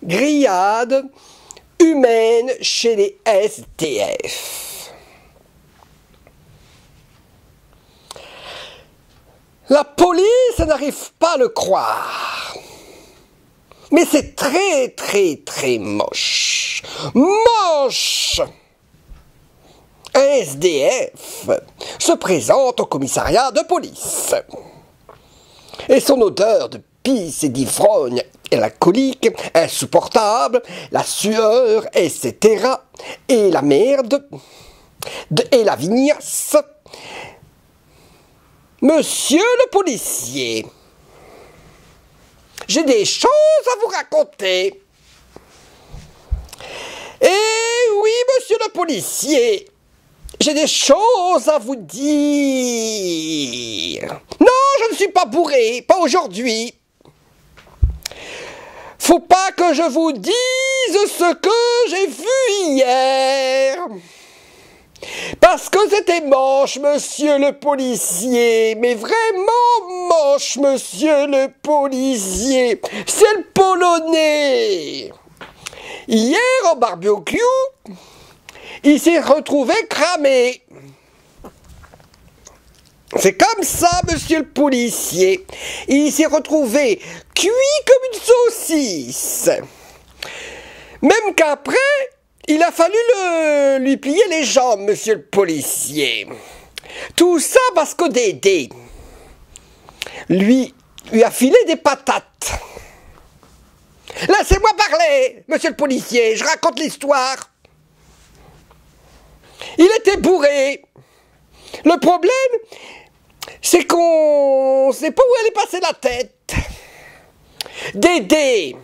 grillade humaine chez les SDF. La police n'arrive pas à le croire. Mais c'est très très très moche. Moche! Un SDF se présente au commissariat de police. Et son odeur de pisse et d'ivrogne et la colique insupportable, la sueur, etc. et la merde et la vignasse. Monsieur le policier, j'ai des choses à vous raconter. Eh oui, monsieur le policier, j'ai des choses à vous dire. Non, je ne suis pas bourré, pas aujourd'hui. Faut pas que je vous dise ce que j'ai vu hier. Parce que c'était moche, monsieur le policier. Mais vraiment moche, monsieur le policier. C'est le polonais. Hier, au barbecue, il s'est retrouvé cramé. C'est comme ça, monsieur le policier. Il s'est retrouvé cuit comme une saucisse. Même qu'après, il a fallu lui plier les jambes, monsieur le policier. Tout ça parce que Dédé, lui a filé des patates. Laissez-moi parler, monsieur le policier, je raconte l'histoire. Il était bourré. Le problème, c'est qu'on ne sait pas où elle est passée la tête. Dédé,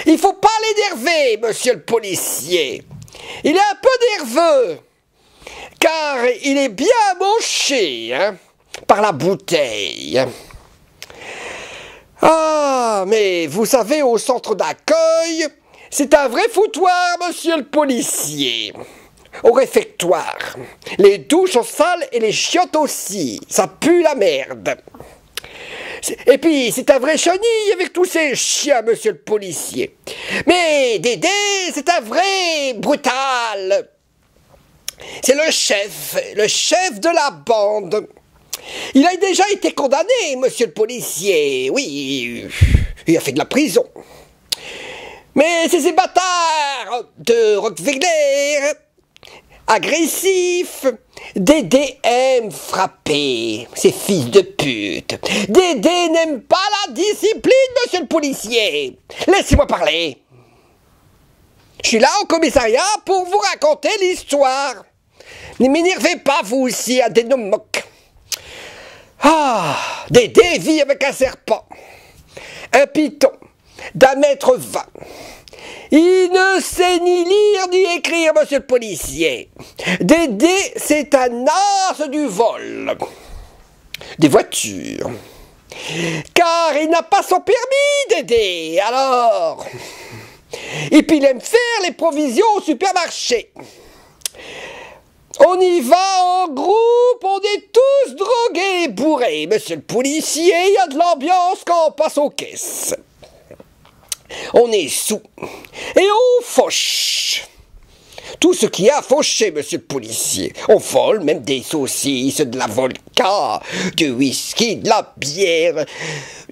il faut pas l'énerver, monsieur le policier. Il est un peu nerveux, car il est bien amoché par la bouteille. Ah, mais vous savez, au centre d'accueil, c'est un vrai foutoir, monsieur le policier. Au réfectoire, les douches sont sales et les chiottes aussi. Ça pue la merde. Et puis, c'est un vrai chenille avec tous ces chiens, monsieur le policier. Mais Dédé, c'est un vrai brutal. C'est le chef de la bande. Il a déjà été condamné, monsieur le policier. Oui, il a fait de la prison. Mais c'est ces bâtards de Rottweiler, agressifs, Dédé aime frapper, ces fils de pute. Dédé n'aime pas la discipline, monsieur le policier. Laissez-moi parler. Je suis là au commissariat pour vous raconter l'histoire. Ne m'énervez pas, vous aussi, à des noms moques. Ah, Dédé vit avec un serpent, un python d'1,20 m. Il ne sait ni lire ni écrire, monsieur le policier. Dédé, c'est un as du vol des voitures. Car il n'a pas son permis, Dédé, alors. Et puis il aime faire les provisions au supermarché. On y va en groupe, on est tous drogués et bourrés. Monsieur le policier, il y a de l'ambiance quand on passe aux caisses. On est sous et on fauche. Tout ce qu'il y a à faucher, monsieur le policier. On vole même des saucisses, de la vodka, du whisky, de la bière,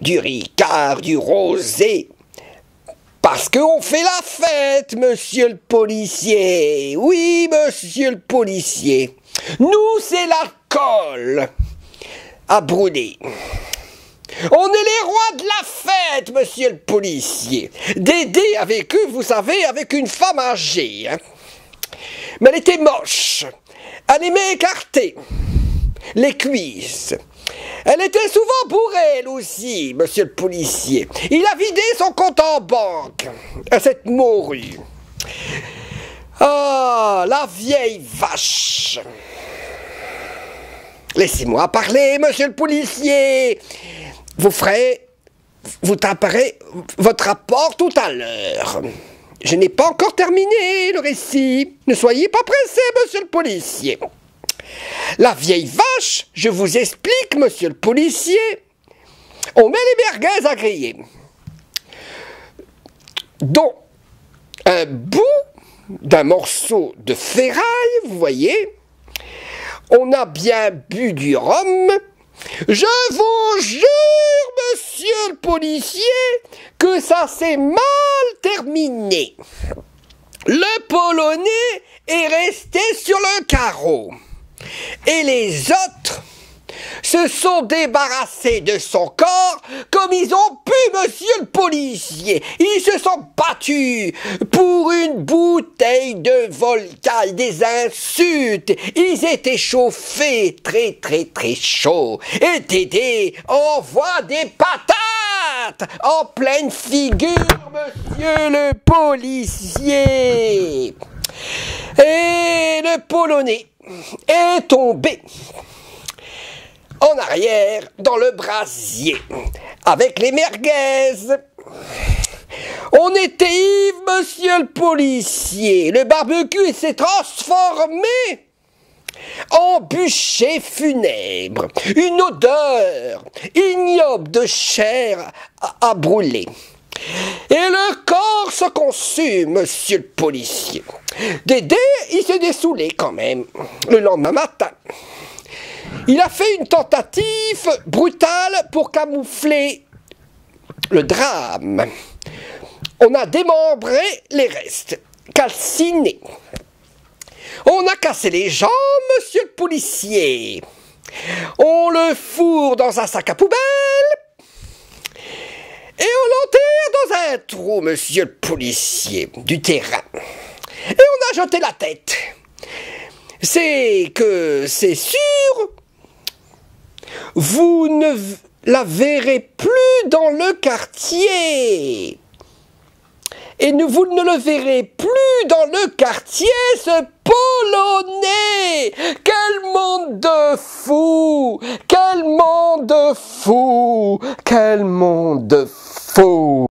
du ricard, du rosé. Parce qu'on fait la fête, monsieur le policier. Oui, monsieur le policier. Nous, c'est l'alcool à brûler. On est les rois de la fête, monsieur le policier. Dédé a vécu, vous savez, avec une femme âgée. Mais elle était moche. Elle aimait écarter les cuisses. Elle était souvent bourrée, elle aussi, monsieur le policier. Il a vidé son compte en banque à cette morue. Ah, la vieille vache. Laissez-moi parler, monsieur le policier. Vous taperez votre rapport tout à l'heure. Je n'ai pas encore terminé le récit. Ne soyez pas pressé, monsieur le policier. La vieille vache, je vous explique, monsieur le policier. On met les merguez à griller. dont un bout d'un morceau de ferraille, vous voyez. On a bien bu du rhum. Je vous jure, monsieur le policier, que ça s'est mal terminé. Le Polonais est resté sur le carreau. Et les autres se sont débarrassés de son corps comme ils ont pu, monsieur le policier. Ils se sont battus pour une bouteille de vodka, des insultes. Ils étaient chauffés, très chauds. Et Dédé envoie des patates en pleine figure, monsieur le policier. Et le Polonais est tombé en arrière dans le brasier avec les merguez. On était ivre, monsieur le policier. Le barbecue s'est transformé en bûcher funèbre. Une odeur ignoble de chair à brûler. Et le corps se consume, monsieur le policier. Dédé, il s'est dessoulé quand même le lendemain matin. Il a fait une tentative brutale pour camoufler le drame. On a démembré les restes, calcinés. On a cassé les jambes, monsieur le policier. On le fourre dans un sac à poubelle. Et on l'enterre dans un trou, monsieur le policier, du terrain. Et on a jeté la tête. C'est que, c'est sûr, vous ne la verrez plus dans le quartier. Et vous ne le verrez plus dans le quartier, ce Polonais. Quel monde de fous! Quel monde de fous! Quel monde de fous!